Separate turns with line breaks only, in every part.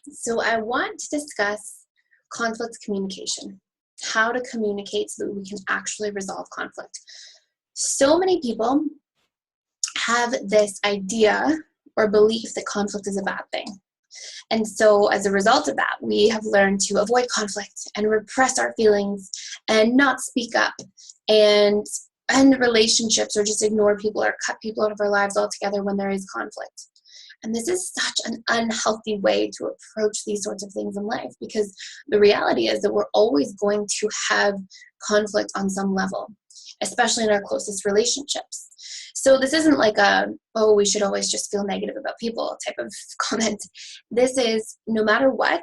So I want to discuss conflict communication, how to communicate so that we can actually resolve conflict. So many people have this idea or belief that conflict is a bad thing. And so as a result of that, we have learned to avoid conflict and repress our feelings and not speak up and end relationships or just ignore people or cut people out of our lives altogether when there is conflict. And this is such an unhealthy way to approach these sorts of things in life, because the reality is that we're always going to have conflict on some level, especially in our closest relationships. So this isn't like oh, we should always just feel negative about people type of comment. This is, no matter what,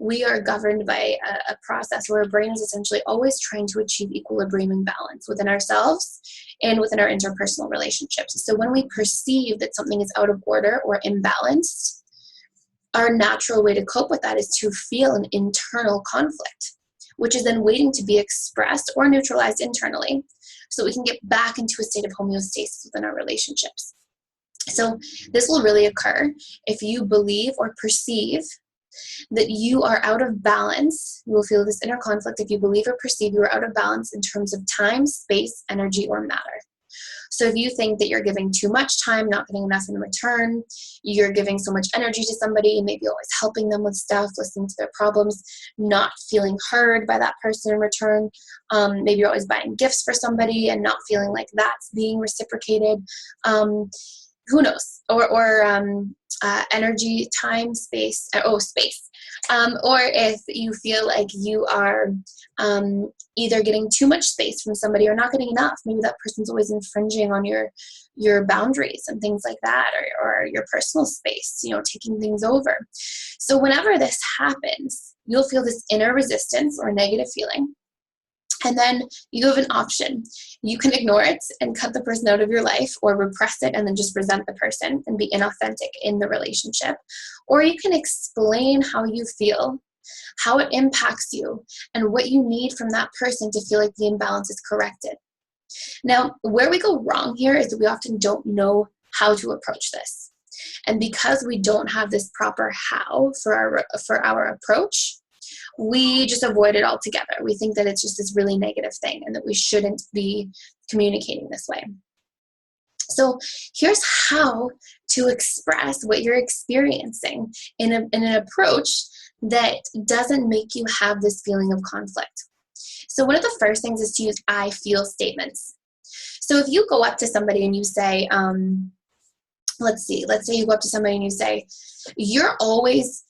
we are governed by a process where our brain is essentially always trying to achieve equilibrium and balance within ourselves and within our interpersonal relationships. So when we perceive that something is out of order or imbalanced, our natural way to cope with that is to feel an internal conflict, which is then waiting to be expressed or neutralized internally so we can get back into a state of homeostasis within our relationships. So this will really occur if you believe or perceive that you are out of balance. You will feel this inner conflict if you believe or perceive you are out of balance in terms of time, space, energy, or matter. So if you think that you're giving too much time, not getting enough in return, you're giving so much energy to somebody, maybe always helping them with stuff, listening to their problems, not feeling heard by that person in return, maybe you're always buying gifts for somebody and not feeling like that's being reciprocated, who knows, or energy, time, space, space. Or if you feel like you are either getting too much space from somebody or not getting enough, maybe that person's always infringing on your boundaries and things like that, or your personal space, taking things over. So whenever this happens, you'll feel this inner resistance or negative feeling. And then you have an option. You can ignore it and cut the person out of your life, or repress it and then just resent the person and be inauthentic in the relationship. Or you can explain how you feel, how it impacts you, and what you need from that person to feel like the imbalance is corrected. Now, where we go wrong here is that we often don't know how to approach this. And because we don't have this proper how for our approach, we just avoid it altogether. We think that it's just this really negative thing and that we shouldn't be communicating this way. So here's how to express what you're experiencing in an approach that doesn't make you have this feeling of conflict. So one of the first things is to use I feel statements. So if you go up to somebody and you say, let's say you go up to somebody and you say, you're always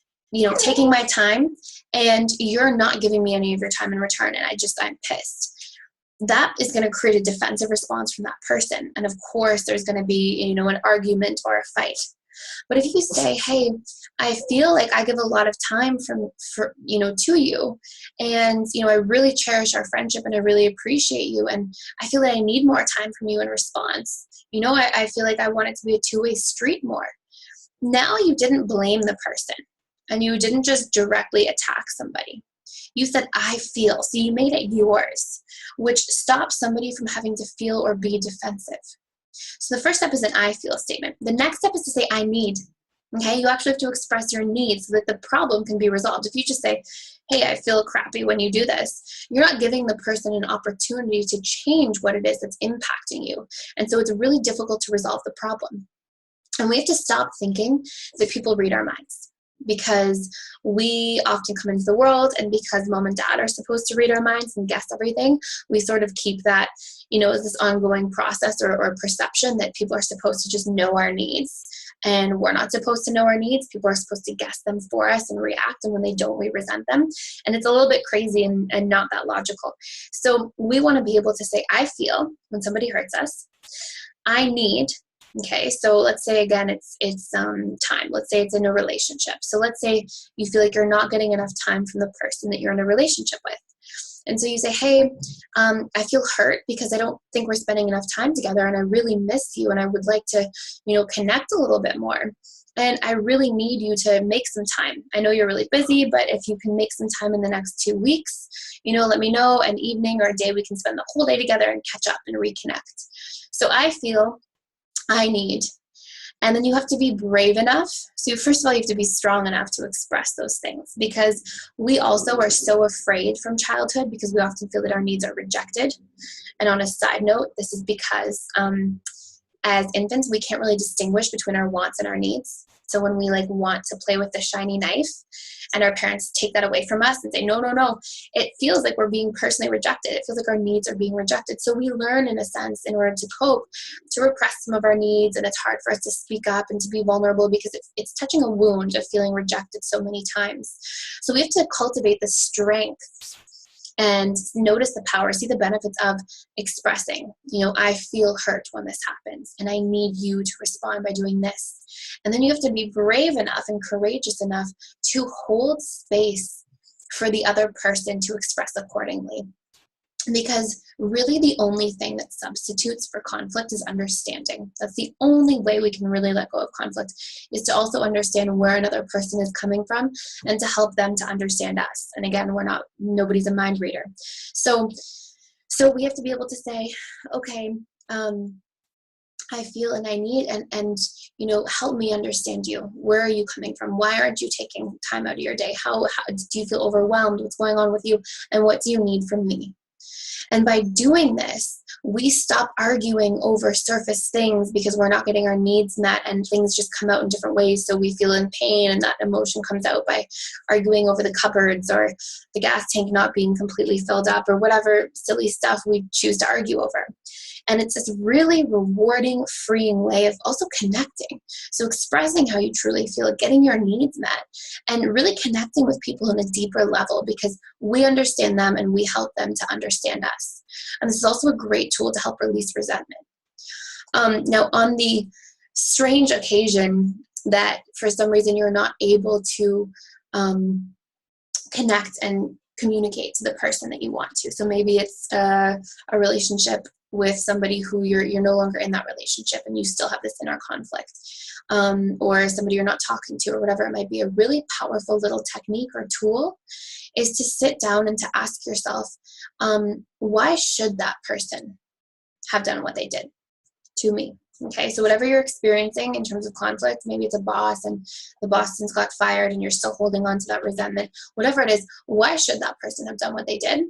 taking my time and you're not giving me any of your time in return, and I'm pissed. That is going to create a defensive response from that person. And of course, there's going to be, an argument or a fight. But if you say, hey, I feel like I give a lot of time to you, and, I really cherish our friendship and I really appreciate you, and I feel that I need more time from you in response. I feel like I want it to be a two-way street more. Now you didn't blame the person. And you didn't just directly attack somebody. You said, I feel. So you made it yours, which stops somebody from having to feel or be defensive. So the first step is an I feel statement. The next step is to say, I need. Okay, you actually have to express your needs so that the problem can be resolved. If you just say, hey, I feel crappy when you do this, you're not giving the person an opportunity to change what it is that's impacting you. And so it's really difficult to resolve the problem. And we have to stop thinking that people read our minds, because we often come into the world, and because mom and dad are supposed to read our minds and guess everything, we sort of keep that, as this ongoing process or perception that people are supposed to just know our needs, and we're not supposed to know our needs. People are supposed to guess them for us and react, and when they don't, we resent them. And it's a little bit crazy and not that logical. So we want to be able to say, I feel when somebody hurts us. I need. Okay, so let's say again, it's time. Let's say it's in a relationship. So let's say you feel like you're not getting enough time from the person that you're in a relationship with. And so you say, hey, I feel hurt because I don't think we're spending enough time together, and I really miss you, and I would like to, connect a little bit more. And I really need you to make some time. I know you're really busy, but if you can make some time in the next 2 weeks, let me know, an evening or a day we can spend the whole day together and catch up and reconnect. So I feel I need. And then you have to be brave enough. So first of all, you have to be strong enough to express those things, because we also are so afraid from childhood because we often feel that our needs are rejected. And on a side note, this is because as infants, we can't really distinguish between our wants and our needs. So when we want to play with the shiny knife and our parents take that away from us and say, no, no, no, it feels like we're being personally rejected. It feels like our needs are being rejected. So we learn, in a sense, in order to cope, to repress some of our needs. And it's hard for us to speak up and to be vulnerable because it's touching a wound of feeling rejected so many times. So we have to cultivate the strength and notice the power, see the benefits of expressing, I feel hurt when this happens, and I need you to respond by doing this. And then you have to be brave enough and courageous enough to hold space for the other person to express accordingly. Because really the only thing that substitutes for conflict is understanding. That's the only way we can really let go of conflict, is to also understand where another person is coming from and to help them to understand us. And again, nobody's a mind reader. So we have to be able to say, okay, I feel and I need, and help me understand you. Where are you coming from? Why aren't you taking time out of your day? How do you feel overwhelmed? What's going on with you? And what do you need from me? And by doing this, we stop arguing over surface things because we're not getting our needs met, and things just come out in different ways. So we feel in pain, and that emotion comes out by arguing over the cupboards or the gas tank not being completely filled up or whatever silly stuff we choose to argue over. And it's this really rewarding, freeing way of also connecting. So expressing how you truly feel, getting your needs met, and really connecting with people on a deeper level because we understand them and we help them to understand us. And this is also a great tool to help release resentment. Now, on the strange occasion that for some reason you're not able to connect and communicate to the person that you want to. So maybe it's a relationship with somebody who you're no longer in that relationship and you still have this inner conflict, or somebody you're not talking to, or whatever it might be. A really powerful little technique or tool is to sit down and to ask yourself, why should that person have done what they did to me? Okay, so whatever you're experiencing in terms of conflict, maybe it's a boss and the boss since got fired and you're still holding on to that resentment, whatever it is, why should that person have done what they did?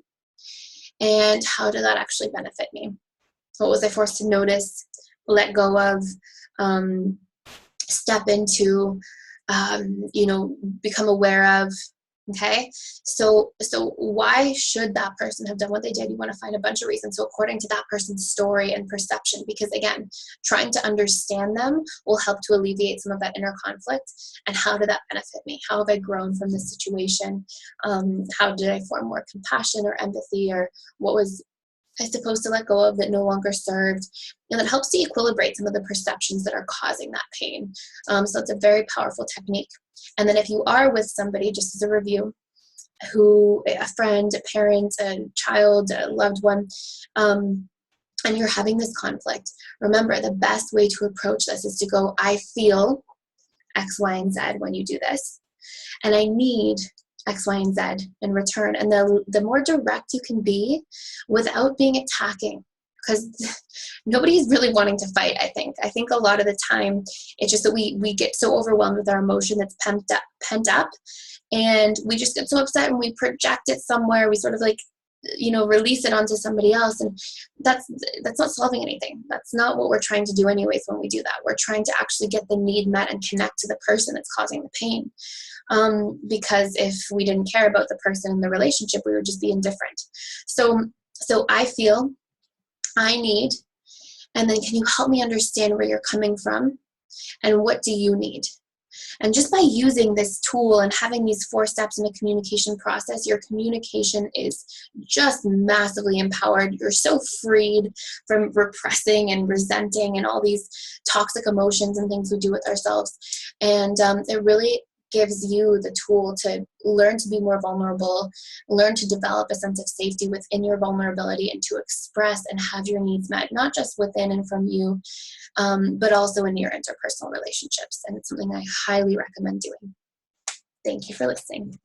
And how did that actually benefit me? What was I forced to notice, let go of, step into, become aware of? Okay, so why should that person have done what they did? You want to find a bunch of reasons. So according to that person's story and perception, because again, trying to understand them will help to alleviate some of that inner conflict. And how did that benefit me? How have I grown from this situation? How did I form more compassion or empathy, or what was I supposed to let go of that no longer served? And that helps to equilibrate some of the perceptions that are causing that pain. So it's a very powerful technique. And then if you are with somebody, just as a review, a friend, a parent, a child, a loved one, and you're having this conflict, remember the best way to approach this is to go, I feel X, Y, and Z when you do this, and I need X, Y, and Z in return. And the more direct you can be without being attacking, because nobody's really wanting to fight, I think. I think a lot of the time it's just that we get so overwhelmed with our emotion that's pent up, and we just get so upset and we project it somewhere. We sort of release it onto somebody else, and that's not solving anything. That's not what we're trying to do anyways when we do that. We're trying to actually get the need met and connect to the person that's causing the pain. Because if we didn't care about the person in the relationship, we would just be indifferent. So I feel, I need, and then can you help me understand where you're coming from and what do you need? And just by using this tool and having these 4 steps in a communication process, your communication is just massively empowered. You're so freed from repressing and resenting and all these toxic emotions and things we do with ourselves. And it really gives you the tool to learn to be more vulnerable, learn to develop a sense of safety within your vulnerability, and to express and have your needs met, not just within and from you, but also in your interpersonal relationships. And it's something I highly recommend doing. Thank you for listening.